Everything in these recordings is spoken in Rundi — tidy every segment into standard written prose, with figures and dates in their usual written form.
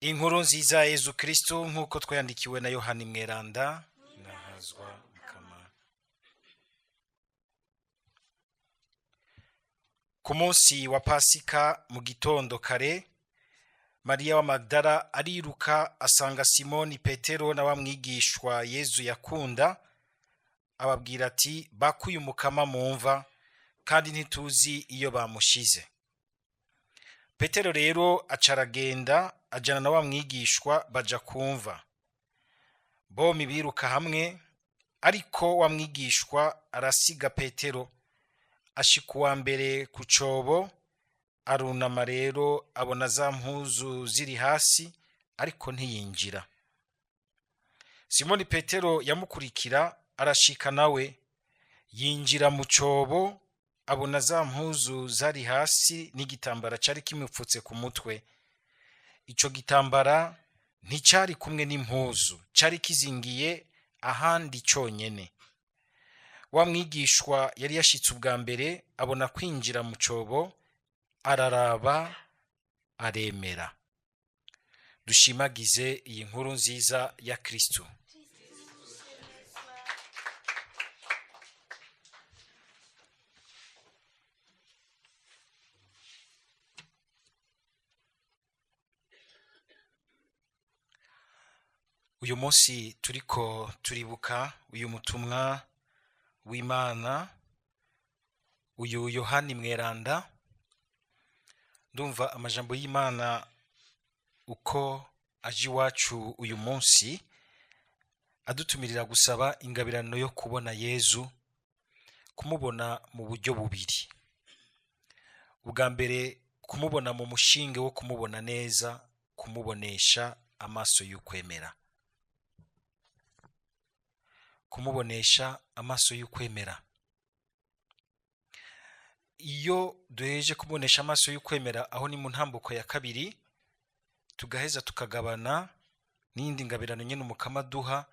Inkuru nziza ya Yezu Kristo nk'uko twayandikiwe na Yohani Mweranda. Nahazwa Mukama. Ku munsi wa Pasika mu gitondo kare, Mariya wa Magdala ariruka asanga Simoni Petero na bamwigishwa Yezu yakunda, ababwira ati bakuye umukama mumva kandi ntituzi iyo bamushize. Petero rero acaragenda ajana na wamwigishwa baja kumva. Bombi biruka hamwe, ariko wamwigishwa arasiga Petero, ashika uwa mbere ku cobo, arunama rero abona za mpuzu ziri hasi, ariko ntiyinjira. Simoni Petero yamukurikira arashika nawe, yinjira mu cobo, abona za mpuzu zari hasi n'igitambara cari kimupfutse ku mutwe. Ico gitambara nticari kumwe n'impuzu, cari kizingiye ahandi conyene. Wa mwigishwa yari yashitse ubwa mbere, abona kwinjira mu cobo, araraba, aremera. Dushimagize iyi nkuru nziza ya Kristo. Uyu munsi turiko turibuka uyu mutumwa w'Imana, uyu Yohani Mweranda. Ndumva amajambo y'Imana uko aje iwacu uyu munsi adutumirira gusaba ingabirano yo kubona Yezu, kumubona mu buryo bubiri. Ubwa mbere kumubona mu mushinge wo kumubona neza, kumubonesha amaso y'ukwemera. Kumubonesha amaso y'ukwemera. Iyo duheje kumubonesha amaso y'ukwemera, aho ni mu ntambuko ya kabiri, tugaheza tukagabana n'indi ngabirano nyene umukama duha,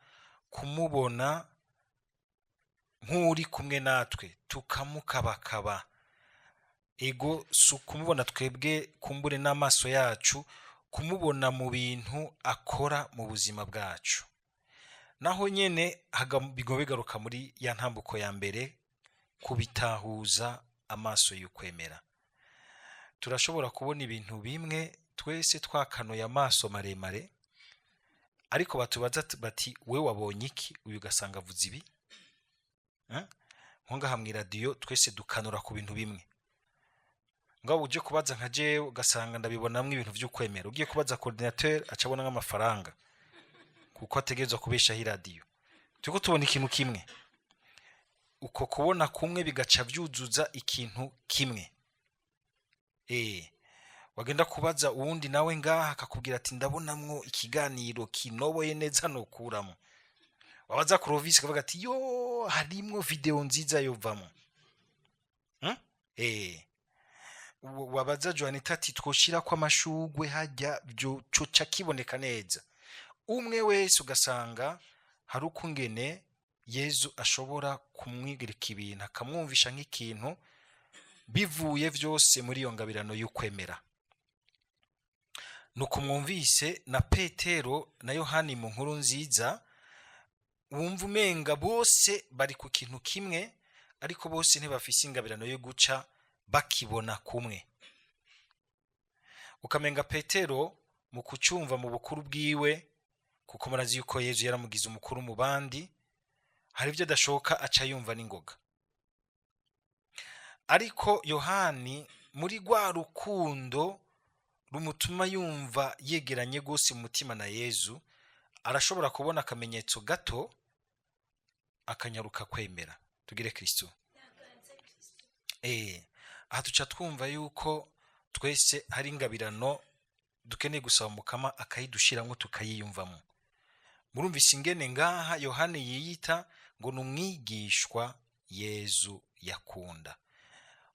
kumubona nk'uri kumwe natwe, tukamukabakaba. Ego si kumubona twebwe kumbure n'amaso yacu, kumubona mu bintu akora mu buzima bwacu. Naho nyene bigaruka muri ya ntambuko ya mbere, kubitahuza amaso y'ukwemera. Turashobora kubona ibintu bimwe twese twakanuye amaso maremare, ariko batubaza bati we wabonye iki? Uyu gasanga avuze ibi. Nko ngaha mw'iradiyo twese dukanura ku bintu bimwe. Ngaho uje kubaza nka jewe ugasanga ndabibonamwo ibintu vy'ukwemera. Ugiye kubaza coordinateur acabona nk'amafaranga, kuko ategerezwa kubeshaho iradiyo. Turiko tubona ikintu kimwe. Uko kubona kumwe bigaca vyuzuza ikintu kimwe. Wagenda kubaza uwundi nawe ngaha akakubwira ati ndabonamwo ikiganiro kinoboye neza nokuramo. Wabaza Clovis akavuga ati yo harimwo video nziza yovamo. Wabaza Joanita ati twoshira kwa amashugwe hajya byo coca kiboneka neza. Umwe wese ugasanga hari ukungene Yezu ashobora kumwigirika ibintu, akamwumvisha nk'ikintu, bivuye vyose muri iyo ngabirano y'ukwemera. Nuko mwumvise na Petero na Yohani mu nkuru nziza, wumva umenga bose bari ku kintu kimwe, ariko bose ntibafise ingabirano yo guca bakibona kumwe. Ukamenga Petero mu kucumva mu bukuru bwiwe, kuko murazi yuko Yezu yaramugize umukuru mu bandi, hari ivyo adashoka aca yumva n'ingoga. Ariko Yohani muri rwa rukundo rumutuma yumva yegeranye gose mu mutima na Yezu, arashobora kubona akamenyetso gato akanyaruka kwemera. Tugire Kristo. Aha tuca twumva yuko twese hari ingabirano dukeneye gusaba umukama akayidushiramwo tukayiyumvamo. Murumvise ingene ngaha Yohani yiyita ngo n'umwigishwa Yezu yakunda.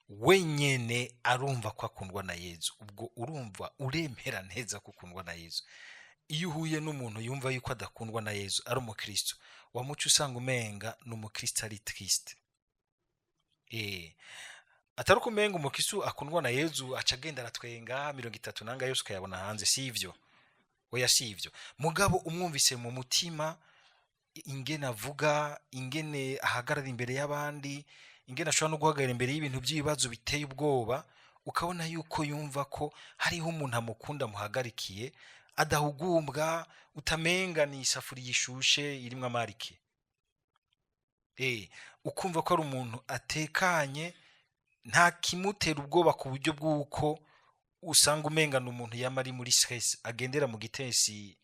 Wenyene arumva ko akundwa na Yezu. Ubwo urumva uremera neza ko akundwa na Yezu. Iyo uhuye n'umuntu yumva yuko adakundwa na Yezu, ari umukristo, wamuca usanga umenga n'umukristo ari triste. Atari kumenga umukristo akundwa na Yezu aca agenda aratwenga 30 nanga yose ukayabona hanze, sivyo. oya si ivyo. Mugabo umwumvise mu mutima, ingene avuga, ingene ahagarara imbere y'abandi, ingene ashobora no guhagarara imbere y'ibintu by'ibibazo biteye ubwoba, ukabona yuko yumva ko hariho umuntu amukunda muhagarikiye, adahugumbwa, utamenga ni isafuriya ishushe irimwo amarike. Ukumva ko ari umuntu atekanye, nta kimutera ubwoba ku buryo bw'uko usanga umengana umuntu yama ari muri stress, agendera mu gitesi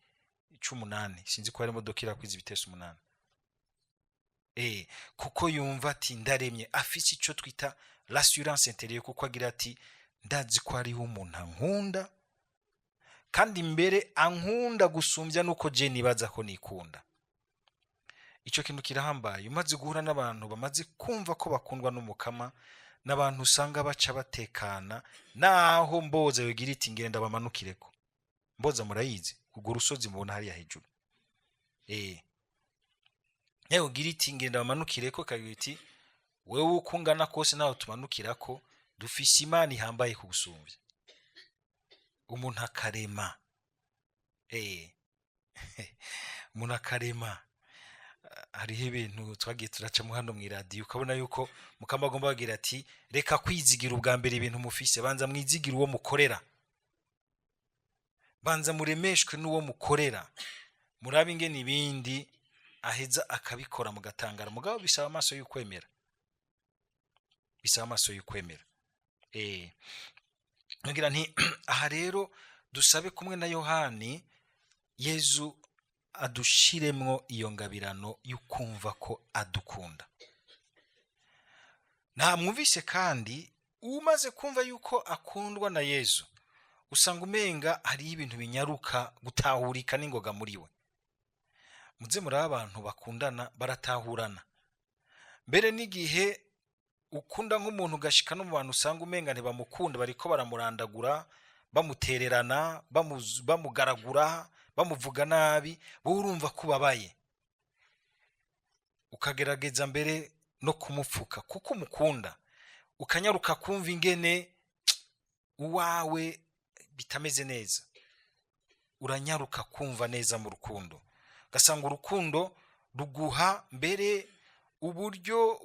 c'8, sinzi ko hari imodoka irakwiza ibitesi 8. Kuko yumva ati ndaremye, afise ico twita l'assurance intérieure, kuko agira ati ndazi ko hariho umuntu ankunda, kandi mbere ankunda gusumbya nuko je nibaza ko nikunda. Ico kintu kirahambaye. Umaze guhura n'abantu bamaze kumva ko bakundwa n'umukama, n'abantu usanga baca batekana, naho mboza yogira iti ngenda bamanukireko. Mboza murayizi, kugo rusozi mubona hariya hejuru. Nayo gira iti ngenda bamanukireko, kagira iti wewe ukungana kose naho tumanukirako, dufise Imana ihambaye kugusumbya. Umuntu akarema. Umuntu akarema. Hariho ibintu twagiye turacamo hano mu radio, ukabona yuko mukamba agomba bagira ati reka kwizigira ubwa mbere ibintu mufise, banza mwizigira uwo mukorera, banza muremeshwe n'uwo mukorera, murabe ingene ibindi aheza akabikora mugatangara. Mugabo bisaba amaso y'ukwemera, bisaba amaso y'ukwemera. Ngira nti aha rero dusabe kumwe na Yohani, Yezu adushiremwo iyo ngabirano y'ukumva ko adukunda. Mwumvise kandi umaze kumva yuko akundwa na Yezu, usanga umenga hari ibintu binyaruka gutahurika n'ingoga muri we. Muze muri abantu bakundana baratahurana. Mbere n'igihe ukunda nk'umuntu gashika no mu bantu usanga umenga ntibamukunda, bariko baramurandagura, bamutererana, bamugaragura, bamuvuga nabi, wowe urumva kubabaye, ukagerageza mbere no kumupfuka kuko umukunda, ukanyaruka kumva ingene uwawe bitameze neza, uranyaruka kumva neza mu rukundo. Gasanga urukundo ruguha mbere uburyo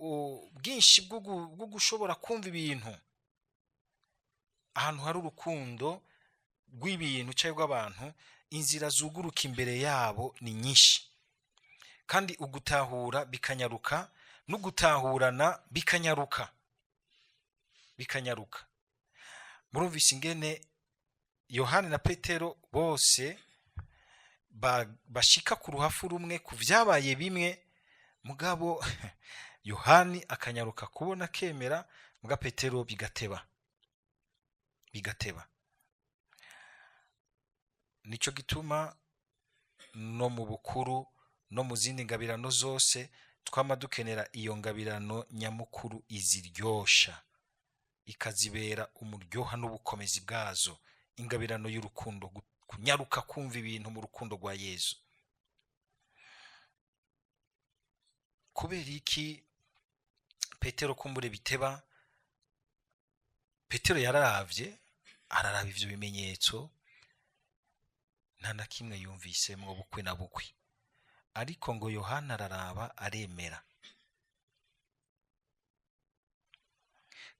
bwinshi bwo gushobora kumva ibintu. Ahantu hari urukundo rw'ibintu cyangwa abantu, inzira zuguruka imbere yabo ni nyinshi, kandi ugutahura bikanyaruka, n'ugutahurana bikanyaruka. Murumvise ingene Yohani na Petero bose bashika ku ruhafu rumwe ku vyabaye bimwe, mugabo Yohani akanyaruka kubona kemera, muga Petero bigateba. Nico gituma no mu bukuru no mu zindi ngabirano zose twama dukenera iyo ngabirano nyamukuru iziryosha, ikazibera umuryoha n'ubukomezi bwazo, ingabirano y'urukundo, kunyaruka kumva ibintu mu rukundo rwa Yezu. Kubera iki Petero kumbure biteba? Petero yararavye, araraba ivyo bimenyetso, nta na kimwe yumvisemwo bukwe na bukwe, ariko ngo Yohana araraba aremera,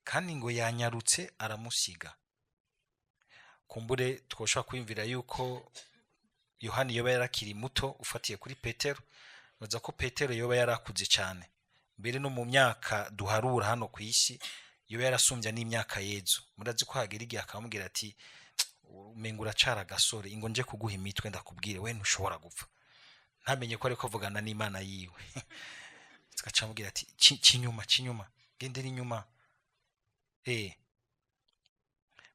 kandi ngo yanyarutse aramusiga. Kumbure twoshobora kwiyumvira yuko Yohani yoba yarakiri muto ufatiye kuri Petero, baza ko Petero yoba yarakuze cyane, mbere no mu myaka duharura hano ku isi yoba yarasumbya n'imyaka Yezu. Murazi ko hagera igihe akamubwira ati umenga uracara gasore, ingo nje kuguha imitwe ndakubwire we ntushobora gupfa. Ntamenye ko ariko avugana n'Imana yiwe. Tukacamubwira ati cinyuma gendera inyuma.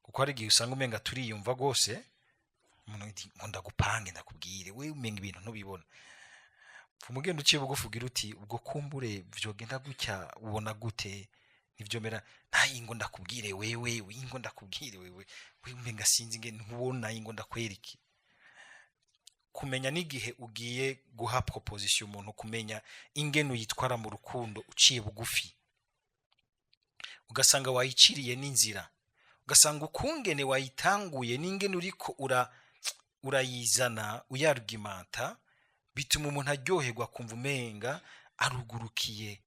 Kuko hari igihe usanga umenga turiyumva gose, umuntu ati ndagupange ndakubwire we umenga ibintu ntubibona. Umugenda uciye bugufugira uti ubwo kumbure vyogenda gutya ubona gute? Nivyo mera ingo ndakubwire wewe, ingo ndakubwire wewe, we umenga sinzi nge ntubona ingo ndakweriki. Kumenya n'igihe ugiye guha proposition umuntu, kumenya ingene uyitwara mu rukundo uciye bugufi, ugasanga wayiciriye n'inzira, ugasanga ukungene wayitanguye n'ingene uriko urayizana uyarugimanta, bituma umuntu aryoherwa kumva umenga arugurukiye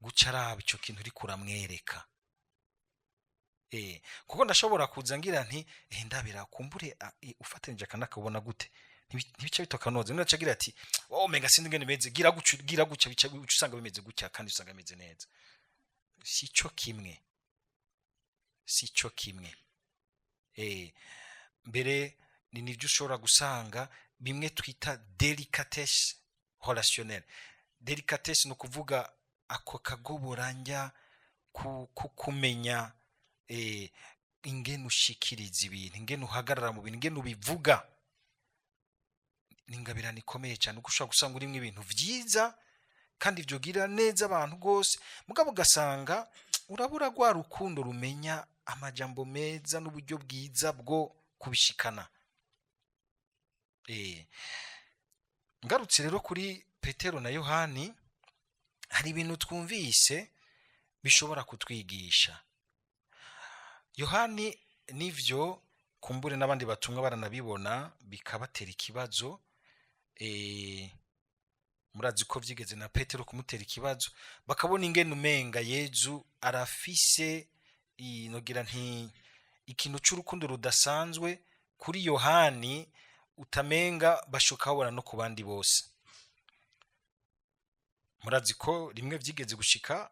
guca araba ico kintu uriko uramwereka. Kuko ndashobora kuza ngira nti ndabira kumbure ufatanije akanakabona gute ntibica bitoka noze none acagira ati menga sindi ngene meze gira guca bica usanga bimeze gutya kandi usanga bimeze neza. Sico kimwe mbere ni nivyo ushobora gusanga bimwe twita delicatesse relationnelle. Delicatesse no kuvuga ako kagoboranja kumenya ingene ushikiriza ibintu, ingene uhagarara mu bintu, ingene ubivuga. Ningabirana ikomeye cyane uko ushobora gusanga urimo ibintu vyiza kandi vyogira neza abantu gose, mugabo ugasanga urabura gwa rukundo rumenya amajambo meza n'uburyo bwiza bwo kubishikana. Ngarutse rero kuri Petero na Yohani, hari ibintu twumvise bishobora kutwigisha. Yohani nivyo kumbure n'abandi batumwa baranabibona bikabatera ikibazo, murazi ko vyigeze na Petero kumutera ikibazo, bakabona ingene umenga Yezu arafise nogira nti ikintu c'urukundo rudasanzwe kuri Yohani utamenga bashoka babona no ku bandi bose. Murazi ko rimwe vyigeze gushika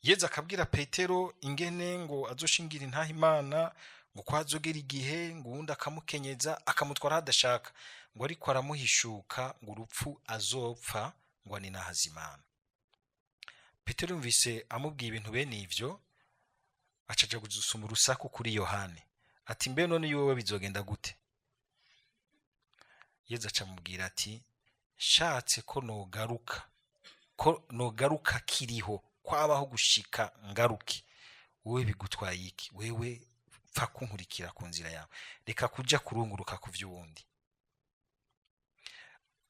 Yezu akabwira Petero ingene ngo azoshingira intaha Imana, ngo kwazogera igihe ngo uwundi akamukenyeza akamutwara hadashaka, ngo ariko aramuhishuka ngo urupfu azopfa ngo ani nahazimana. Petero yumvise amubwiye ibintu bene ivyo, acaja gusuma urusaku kuri Yohani ati mbe none yowe bizogenda gute? Yezu acamubwira ati shatse ko nogaruka kiriho kwabaho gushika ngaruki, wowe bigutwaye iki? Wewe pfa kunkurikira ku nzira yawe, reka kuja kurunguruka ku vy'uwundi.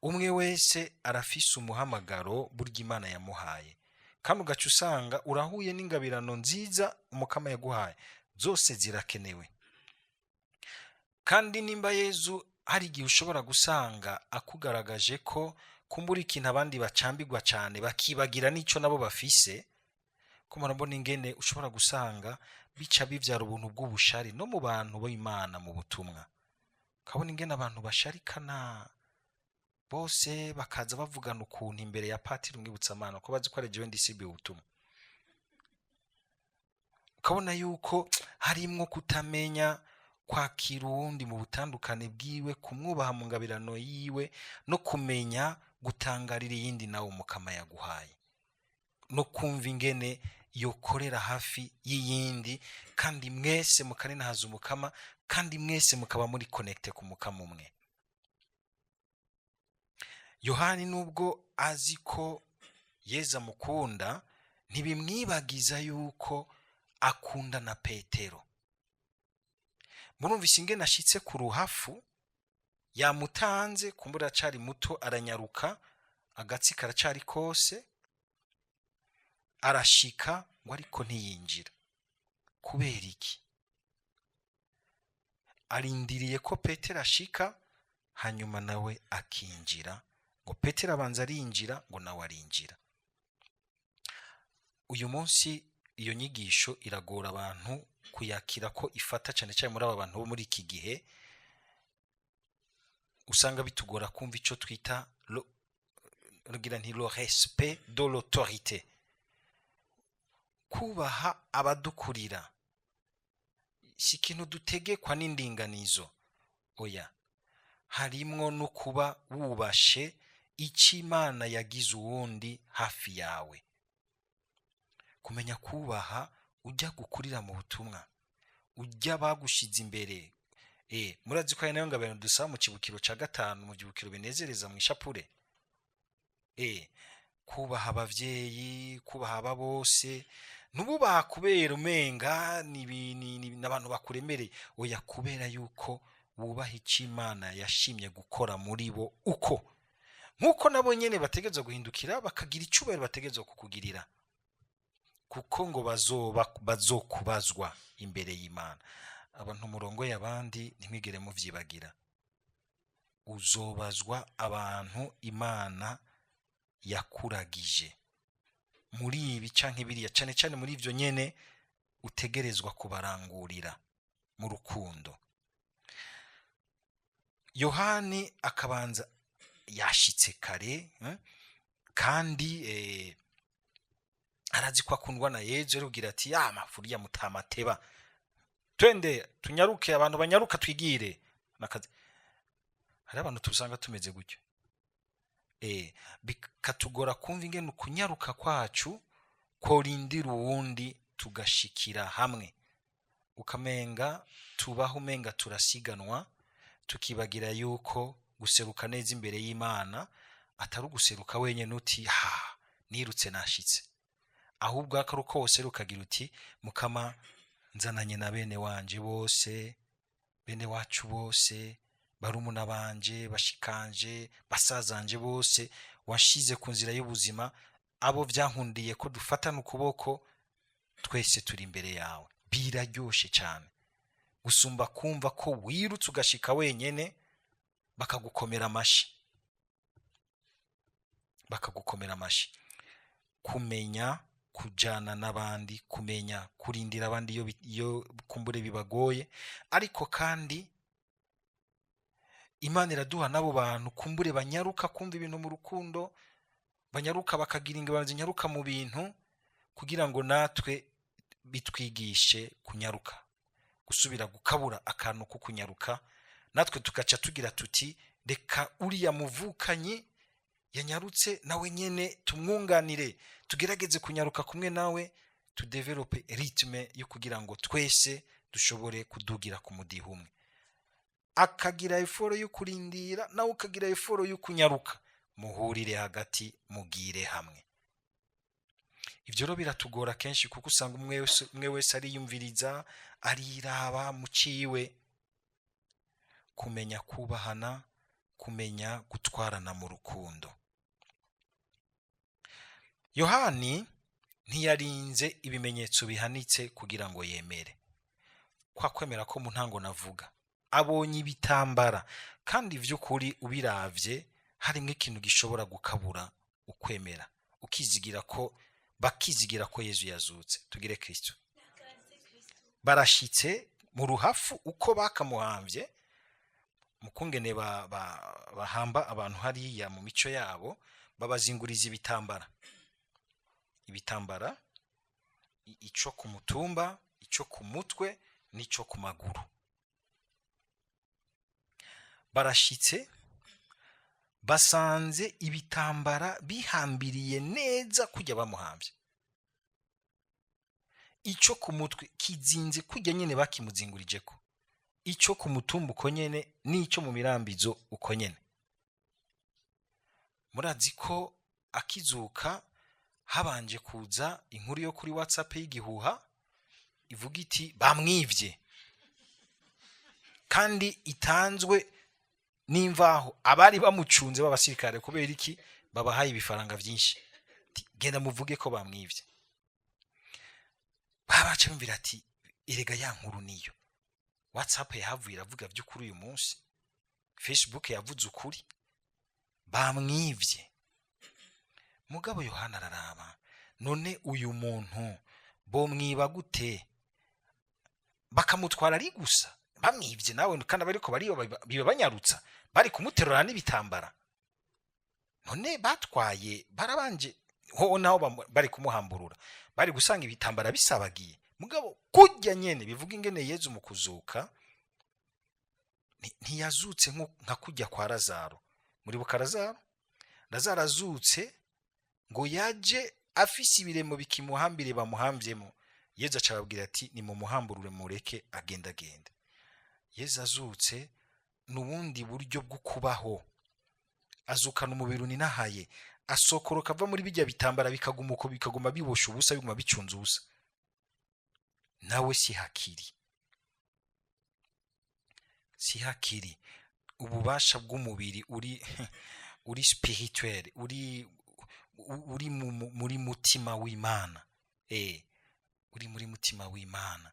Umwe wese arafise umuhamagaro burya Imana yamuhaye, kandi ugaca usanga urahuye n'ingabirano nziza umukama yaguhaye, zose zirakenewe. Kandi nimba Yezu hari igihe ushobora gusanga akugaragaje ko kumbura ikintu abandi bacambigwa cyane bakibagira n'ico nabo bafise, ko murabona ingene ushobora gusanga bica bivyara ubuntu bw'ubushari no mu bantu b'Imana mu butumwa. Kabona ingene abantu basharikana bose bakaza bavugana ukuntu imbere ya patiri umwibutsamana ko bazi ko ari jewe ndisibe ubutumwa. Ukabona yuko harimwo kutamenya kwakira uwundi mu butandukane bwiwe, kumwubaha mu ngabirano yiwe, no kumenya gutangarira iyindi nawe umukama yaguhaye, no kumva ingene yokorera hafi y'iyindi, kandi mwese mukaninahaza umukama, kandi mwese mukaba muri connecte ku mukama umwe. Yohani nubwo azi ko Yezu amukunda, ntibimwibagiza yuko akunda na Petero. Murumvise ingene ashitse ku ruhafu, yamutanze kumbura acari muto, aranyaruka, agatsi karacari kose, arashika ngo ariko ntiyinjira. Kubera iki? Arindiriye ko Petero ashika hanyuma nawe akinjira, ngo Petero abanza arinjira ngo nawe arinjira. Uyu munsi iyo nyigisho iragora abantu kuyakira ko ifata cyane cyane muri aba bantu bo muri iki gihe, usanga bitugora kumva ico twita le respect de l'autorité, kubaha abadukurira. Si ikintu dutegekwa n'indinganizo, oya, harimwo no kuba wubashe ico Imana yagize uwundi hafi yawe. Kumenya kubaha ujya gukurira mu butumwa, ujya bagushize imbere. Murazi ko nayo ngabano dusaba mu kibukiro ca 5 mu kibukiro binezereza mu ishapure. Kubaha abavyeyi, kubaha aba bose, nububaha kubera umenga n'abantu bakuremereye, oya, kubera yuko wubaha ico Imana yashimye gukora muri bo, uko nkuko nabo nyene bategezwa guhindukira bakagira icubahiro bategezwa kukugirira, kuko ngo bazokubazwa imbere y'Imana. abantu murongoye abandi ntimwigere muvyibagira. Uzobazwa abantu Imana yakuragije muri ibi canke biriya, cane cane muri ivyo nyene utegerezwa kubarangurira mu rukundo. Yohani akabanza yashitse kare, kandi arazi ko akundwa na Yezu, arubwira ati ya mafuri ya mutamateba, twende tunyaruke, abantu banyaruka twigire nakazi. Hari abantu tubusanga tumeze gutyo, bikatugora kumva ingene kunyaruka kwacu korindira uwundi tugashikira hamwe, ukamenga tubaho umenga turasiganwa, tukibagira yuko guseruka neza imbere y'Imana atari uguseruka wenyene uti nirutse nashitse, ahubwo akaruko wose rukagira uti Mukama nzananye na bene wanje bose, bene wacu bose, barumuna banje, bashikanje, basazanje bose, washize ku nzira y'ubuzima, abo vyankundiye ko dufatana ukuboko, twese turi imbere yawe. Biraryoshe cyane gusumba kumva ko wirutse ugashika wenyene bakagukomera amashi. Kumenya kujana n'abandi, kumenya kurindira abandi iyo kumbure bibagoye, ariko kandi Imana iraduha nabo bantu kumbure banyaruka kumva ibintu mu rukundo, banyaruka bakagira ingabano zinyaruka mu bintu, kugira ngo natwe bitwigishe kunyaruka, gusubira gukabura akantu ko kunyaruka, natwe tugaca tugira tuti reka uriya muvukanyi yanyarutse nawe nyene tumwunganire, tugerageze kunyaruka kumwe nawe, tudevelope ritme yo kugira ngo twese dushobore kudugira ku mudiho umwe. Akagira eforo yo kurindira nawe ukagira eforo yo kunyaruka, muhurire hagati, mugire hamwe. Ivyo rero biratugora kenshi kuko usanga umwe wese ariyumviriza, ariraba mu ciwe. Kumenya kubahana, kumenya gutwarana mu rukundo. Yohani ntiyarinze ibimenyetso bihanitse kugira ngo yemere. Kwa kwemera ko mu ntango navuga, abonye ibitambara, kandi vy'ukuri ubiravye harimwe ikintu gishobora gukabura ukwemera, ukizigira ko bakizigira ko Yezu yazutse. Tugire Kristo. Barashitse mu ruhafu uko bakamuhamvye, mukungene bahamba abantu hariya mu mico yabo, babazinguriza ibitambara, ico ku mutumba, ico ku mutwe, n'ico ku maguru. Barashitse basanze ibitambara bihambiriye neza kujya bamuhamvye, ico ku mutwe kizinze kujya nyene bakimuzingurijeko, ico ku mutumba uko nyene, n'ico mu mirambizo uko nyene. Murazi ko akizuka habanje kuza inkuru yo kuri WhatsApp y'igihuha ivuga iti bamwivye, kandi itanzwe n'imvaho abari bamucunze b'abasirikare, kubera iki babahaye ibifaranga vyinshi, genda muvuge ko bamwivye. Babaca bumvira ati erega ya nkuru niyo. WhatsApp yahavuye iravuga vy'ukuri uyu munsi, Facebook yavuze ukuri, bamwivye. Mugabo Yohana araraba, none uyu muntu bomwiba gute? Bakamutwara ari gusa bamwivye, nawe kandi bariko biba banyarutsa, bari kumuterura n'ibitambara. None batwaye barabanje ho naho bari kumuhamburura, bari gusanga ibitambara bisabagiye. Mugabo kujya nyene bivuga ingene Yezu mu kuzuka ntiyazutse nka kujya kwa Lazaro. Muri Lazaro azutse ngo yaje afise ibiremo bikimuhambire bamuhamvyemo. Yezu acababwira ati ni mu muhamburure mureke agenda. Yezu azutse n'ubundi buryo bwo kubaho, azukana umubiri uninahaye, asokoroka ava muri bijya bitambara bikaguma bibosha ubusa, biguma bicunze ubusa. Nawe si hakiri ububasha bw'umubiri uri spirituel, uri muri mutima w'Imana, uri muri mutima w'Imana.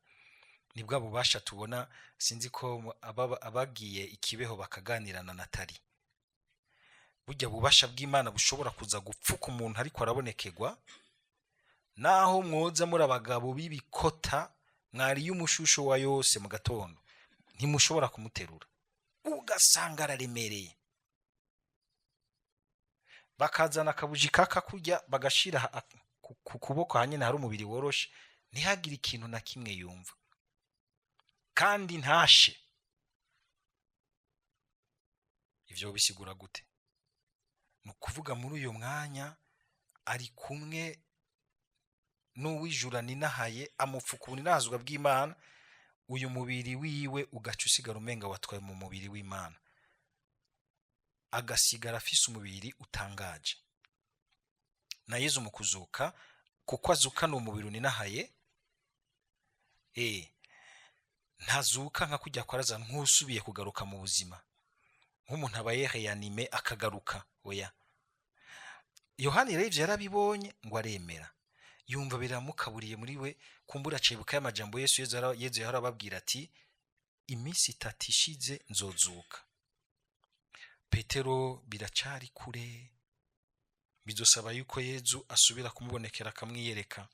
ni bwa bubasha tubona. Sinzi ko abagiye ikibeho bakaganira na Natali, burya bubasha bw'Imana bushobora kuza gupfuka umuntu ariko arabonekerwa, naho mwoza muri abagabo b'ibikota mwariye umushusho wa yose mu gatondo ntimushobora kumuterura, ugasanga araremereye. Bakazana akabuji kaka kurya bagashira ku kuboko hanyine hari umubiri woroshe, ntihagire ikintu na kimwe yumva kandi ntashe. Ivyo bisigura gute? Ni ukuvuga muri uyo mwanya ari kumwe n'uwijura ninahaye, amupfuka ubuninazwa bw'Imana, uyu mubiri wiwe ugaca usigara umenga watwaye mu mubiri w'Imana, agasigara afise umubiri utangaje. Na Yezu mu kuzuka, kuko azukana umubiri uninahaye, ntazuka nka kujya kwaraza nk'usubiye kugaruka mu buzima, nk'umuntu abaye reanime akagaruka. Oya, Yohani rero ivyo yarabibonye ngo aremera, yumva biramukaburiye muri we. Kumbura cebuka y'amajambo Yesu yarababwira ati iminsi 3 ishize nzozuka. Petero biracari kure, bizosaba yuko Yesu asubira kumubonekera akamwiyereka.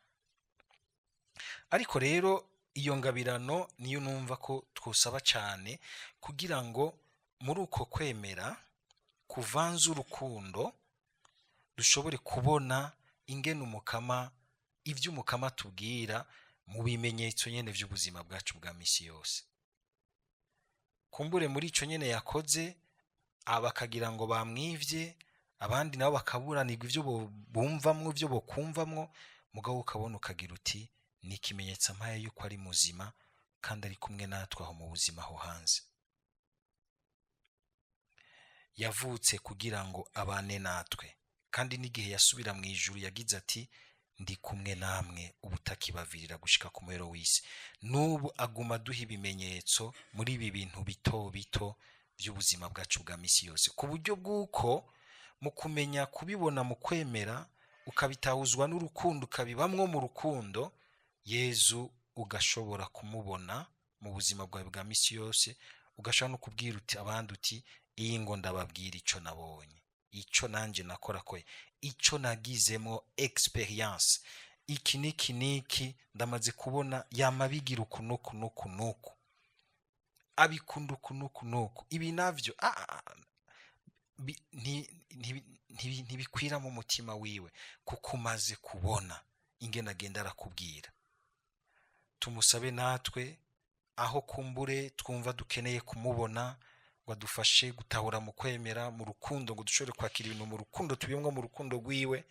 Ariko rero iyo ngabirano niyo numva ko twosaba cyane, kugira ngo muri uko kwemera kuvanza urukundo dushobore kubona ingene umukama, ivyo umukama tubwira mu bimenyetso nyene vy'ubuzima bwacu bwa misi yose. Kumbure muri ico nyene yakoze abakagira ngo bamwivye, abandi nabo bakaburanirwa ivyo bumvamwo, ivyo bokumvamwo, mugabo ukabona ukagira uti ni ikimenyetso mpaye yuko ari muzima kandi ari kumwe natwe aho mu buzima ho hanze. Yavutse kugira ngo abane natwe, kandi n'igihe yasubira mu ijuru yagize ati ndi kumwe namwe ubutakibavirira gushika ku muhero w'isi. N'ubu aguma duha ibimenyetso muri ibi bintu bito bito by'ubuzima bwacu bwa misi yose, ku buryo bw'uko mu kumenya kubibona mu kwemera ukabitahuzwa n'urukundo, ukabibamwo mu rukundo, Yezu ugashobora kumubona mu buzima bwawe bwa misi yose, ugashobora no kubwira uti abandi uti iyi ngo ndababwira ico nabonye, ico nanje nakora koye, ico nagizemo experience, iki niki ndamaze kubona yamabigira ukunuku abikunda ukunuku. Ibi navyo ntibikwira mu mutima wiwe, kuko umaze kubona ingene agenda arakubwira. Tumusabe natwe aho kumbure twumva dukeneye kumubona, ngo adufashe gutahura mu kwemera mu rukundo, ngo dushobore kwakira ibintu mu rukundo, tubiyemwo mu rukundo rwiwe,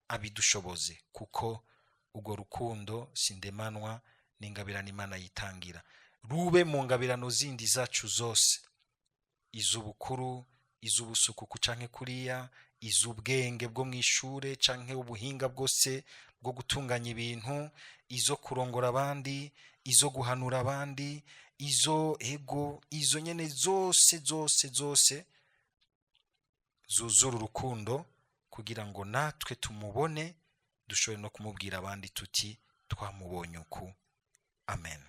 abidushoboze, kuko urwo rukundo sindemanwa n'ingabirano Imana yitangira. Rube mu ngabirano zindi zacu zose, iz'ubukuru, iz'ubusukuku canke kuriya, iz'ubwenge bwo mwishure canke ubuhinga bwose bwo gutunganya ibintu, izo kurongora abandi, izo guhanura abandi, izo ego, izo nyene zose zuzura urukundo, kugira ngo natwe tumubone dushobore no kumubwira abandi tuti twamubonye uku. Amen.